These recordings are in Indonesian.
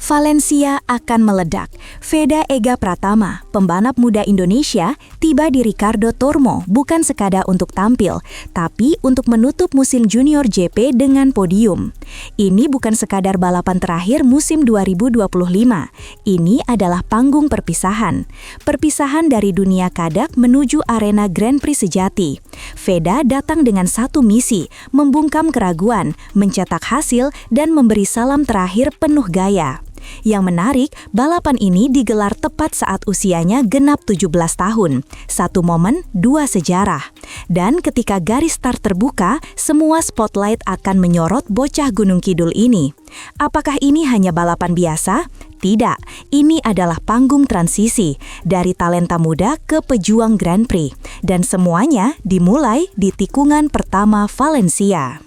Valencia akan meledak. Veda Ega Pratama, pembalap muda Indonesia, tiba di Ricardo Tormo bukan sekadar untuk tampil, tapi untuk menutup musim Junior GP dengan podium. Ini bukan sekadar balapan terakhir musim 2025. Ini adalah panggung perpisahan. Perpisahan dari dunia kadak menuju arena Grand Prix sejati. Veda datang dengan satu misi, membungkam keraguan, mencetak hasil, dan memberi salam terakhir penuh gaya. Yang menarik, balapan ini digelar tepat saat usianya genap 17 tahun. Satu momen, dua sejarah. Dan ketika garis start terbuka, semua spotlight akan menyorot bocah Gunung Kidul ini. Apakah ini hanya balapan biasa? Tidak, ini adalah panggung transisi dari talenta muda ke pejuang Grand Prix. Dan semuanya dimulai di tikungan pertama Valencia.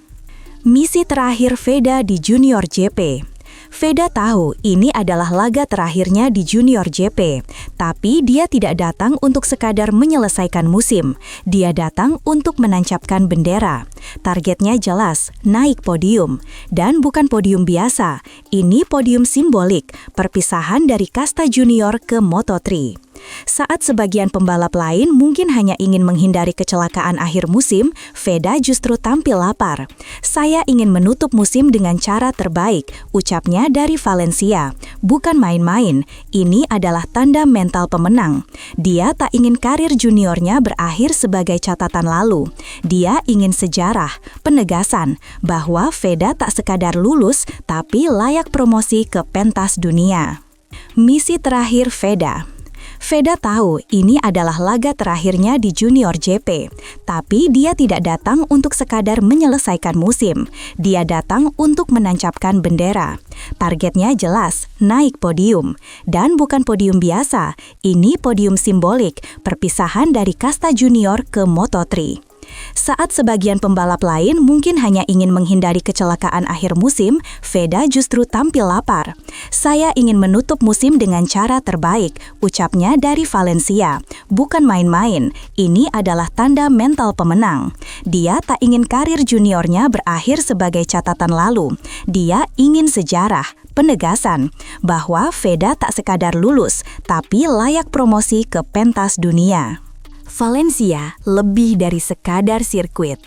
Misi terakhir Veda di Junior GP. Veda tahu ini adalah laga terakhirnya di Junior GP, tapi dia tidak datang untuk sekadar menyelesaikan musim. Dia datang untuk menancapkan bendera. Targetnya jelas, naik podium. Dan bukan podium biasa, ini podium simbolik, perpisahan dari kasta junior ke Moto3. Saat sebagian pembalap lain mungkin hanya ingin menghindari kecelakaan akhir musim, Veda justru tampil lapar. "Saya ingin menutup musim dengan cara terbaik," ucapnya dari Valencia. Bukan main-main, ini adalah tanda mental pemenang. Dia tak ingin karir juniornya berakhir sebagai catatan lalu. Dia ingin sejarah, penegasan, bahwa Veda tak sekadar lulus, tapi layak promosi ke pentas dunia. Misi terakhir Veda. Veda tahu ini adalah laga terakhirnya di Junior GP, tapi dia tidak datang untuk sekadar menyelesaikan musim. Dia datang untuk menancapkan bendera. Targetnya jelas, naik podium. Dan bukan podium biasa, ini podium simbolik, perpisahan dari kasta junior ke Moto3. Saat sebagian pembalap lain mungkin hanya ingin menghindari kecelakaan akhir musim, Veda justru tampil lapar. "Saya ingin menutup musim dengan cara terbaik," ucapnya dari Valencia. Bukan main-main, ini adalah tanda mental pemenang. Dia tak ingin karir juniornya berakhir sebagai catatan lalu. Dia ingin sejarah, penegasan, bahwa Veda tak sekadar lulus, tapi layak promosi ke pentas dunia. Valencia lebih dari sekadar sirkuit.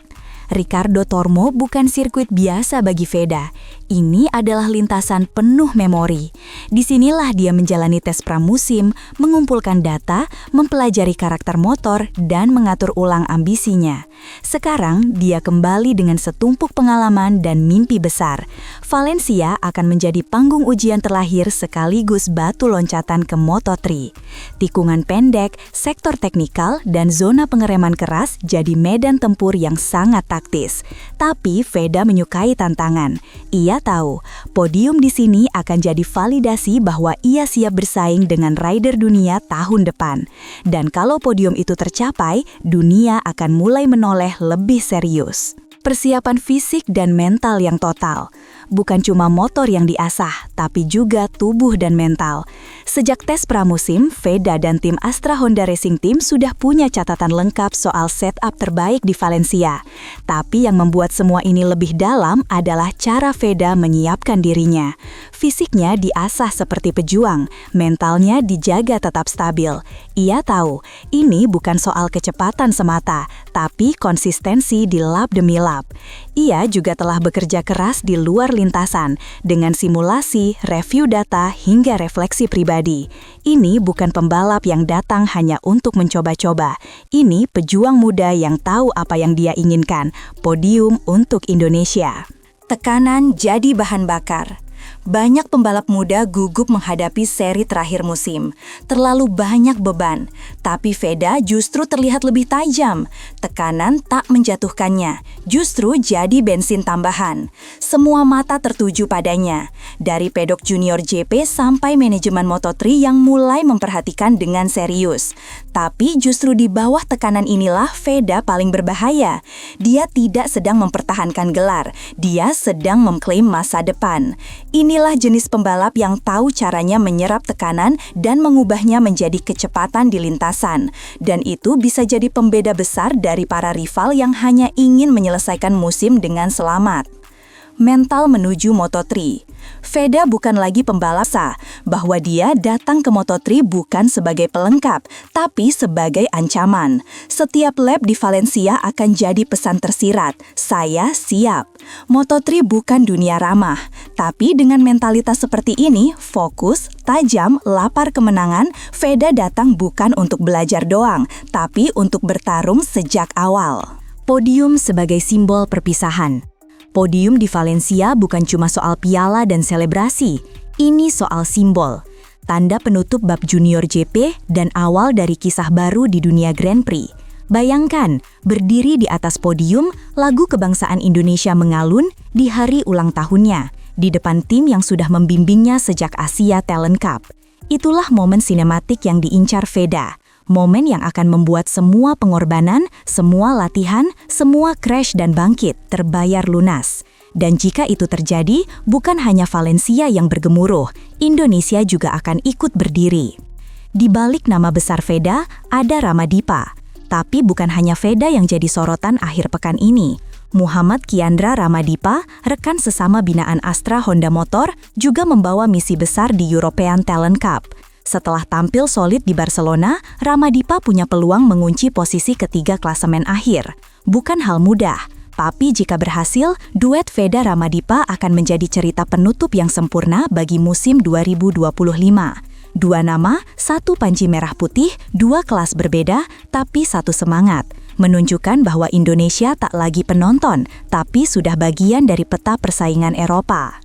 Ricardo Tormo bukan sirkuit biasa bagi Veda. Ini adalah lintasan penuh memori. Disinilah dia menjalani tes pramusim, mengumpulkan data, mempelajari karakter motor, dan mengatur ulang ambisinya. Sekarang, dia kembali dengan setumpuk pengalaman dan mimpi besar. Valencia akan menjadi panggung ujian terlahir sekaligus batu loncatan ke Moto3. Tikungan pendek, sektor teknikal, dan zona pengereman keras jadi medan tempur yang sangat taktis. Tapi Veda menyukai tantangan. Ia tahu, podium di sini akan jadi validasi bahwa ia siap bersaing dengan rider dunia tahun depan. Dan kalau podium itu tercapai, dunia akan mulai menoleh lebih serius. Persiapan fisik dan mental yang total. Bukan cuma motor yang diasah, tapi juga tubuh dan mental. Sejak tes pramusim, Veda dan tim Astra Honda Racing Team sudah punya catatan lengkap soal setup terbaik di Valencia. Tapi yang membuat semua ini lebih dalam adalah cara Veda menyiapkan dirinya. Fisiknya diasah seperti pejuang, mentalnya dijaga tetap stabil. Ia tahu, ini bukan soal kecepatan semata, tapi konsistensi di lap demi lap. Ia juga telah bekerja keras di luar lintasan dengan simulasi, review data, hingga refleksi pribadi. Ini bukan pembalap yang datang hanya untuk mencoba-coba. Ini pejuang muda yang tahu apa yang dia inginkan, podium untuk Indonesia. Tekanan jadi bahan bakar. Banyak pembalap muda gugup menghadapi seri terakhir musim. Terlalu banyak beban, tapi Veda justru terlihat lebih tajam. Tekanan tak menjatuhkannya, justru jadi bensin tambahan. Semua mata tertuju padanya, dari pedok Junior GP sampai manajemen Moto3 yang mulai memperhatikan dengan serius. Tapi justru di bawah tekanan inilah Veda paling berbahaya. Dia tidak sedang mempertahankan gelar, dia sedang mengklaim masa depan. Inilah jenis pembalap yang tahu caranya menyerap tekanan dan mengubahnya menjadi kecepatan di lintasan. Dan itu bisa jadi pembeda besar dari para rival yang hanya ingin menyelesaikan musim dengan selamat. Mental menuju Moto3. Veda bukan lagi pembalap bahwa dia datang ke Moto3 bukan sebagai pelengkap, tapi sebagai ancaman. Setiap lap di Valencia akan jadi pesan tersirat, saya siap. Moto3 bukan dunia ramah, tapi dengan mentalitas seperti ini, fokus, tajam, lapar kemenangan, Veda datang bukan untuk belajar doang, tapi untuk bertarung sejak awal. Podium sebagai simbol perpisahan. Podium di Valencia bukan cuma soal piala dan selebrasi, ini soal simbol. Tanda penutup bab junior JP dan awal dari kisah baru di dunia Grand Prix. Bayangkan, berdiri di atas podium, lagu kebangsaan Indonesia mengalun di hari ulang tahunnya, di depan tim yang sudah membimbingnya sejak Asia Talent Cup. Itulah momen sinematik yang diincar Veda. Momen yang akan membuat semua pengorbanan, semua latihan, semua crash dan bangkit terbayar lunas. Dan jika itu terjadi, bukan hanya Valencia yang bergemuruh, Indonesia juga akan ikut berdiri. Di balik nama besar Veda, ada Ramadipa. Tapi bukan hanya Veda yang jadi sorotan akhir pekan ini. Muhammad Kiandra Ramadipa, rekan sesama binaan Astra Honda Motor, juga membawa misi besar di European Talent Cup. Setelah tampil solid di Barcelona, Ramadipa punya peluang mengunci posisi ketiga klasemen akhir. Bukan hal mudah, tapi jika berhasil, duet Veda Ramadipa akan menjadi cerita penutup yang sempurna bagi musim 2025. Dua nama, satu panji merah putih, dua kelas berbeda, tapi satu semangat. Menunjukkan bahwa Indonesia tak lagi penonton, tapi sudah bagian dari peta persaingan Eropa.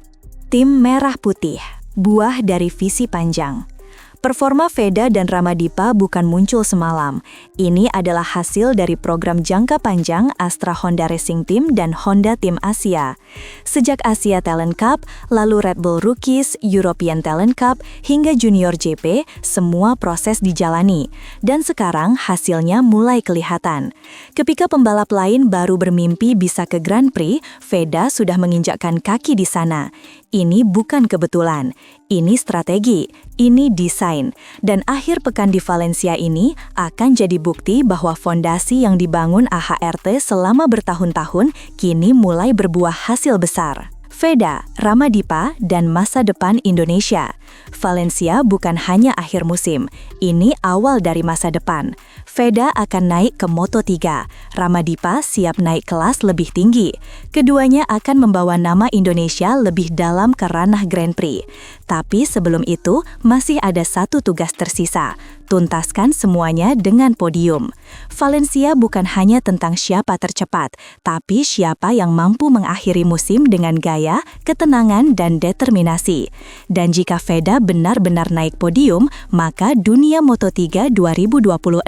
Tim Merah Putih, buah dari visi panjang. Performa Veda dan Ramadipa bukan muncul semalam. Ini adalah hasil dari program jangka panjang Astra Honda Racing Team dan Honda Team Asia. Sejak Asia Talent Cup, lalu Red Bull Rookies, European Talent Cup, hingga Junior JP, semua proses dijalani. Dan sekarang hasilnya mulai kelihatan. Ketika pembalap lain baru bermimpi bisa ke Grand Prix, Veda sudah menginjakkan kaki di sana. Ini bukan kebetulan, ini strategi, ini desain. Dan akhir pekan di Valencia ini akan jadi bukti bahwa fondasi yang dibangun AHRT selama bertahun-tahun kini mulai berbuah hasil besar. Veda, Ramadipa, dan masa depan Indonesia. Valencia bukan hanya akhir musim, ini awal dari masa depan. Veda akan naik ke Moto3, Ramadipa siap naik kelas lebih tinggi. Keduanya akan membawa nama Indonesia lebih dalam ke ranah Grand Prix. Tapi sebelum itu, masih ada satu tugas tersisa. Tuntaskan semuanya dengan podium. Valencia bukan hanya tentang siapa tercepat, tapi siapa yang mampu mengakhiri musim dengan gaya, ketenangan, dan determinasi. Dan jika Veda benar-benar naik podium, maka dunia Moto3 2026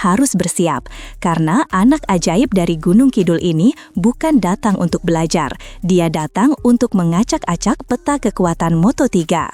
harus bersiap. Karena anak ajaib dari Gunung Kidul ini bukan datang untuk belajar, dia datang untuk mengacak-acak peta kekuatan Moto3.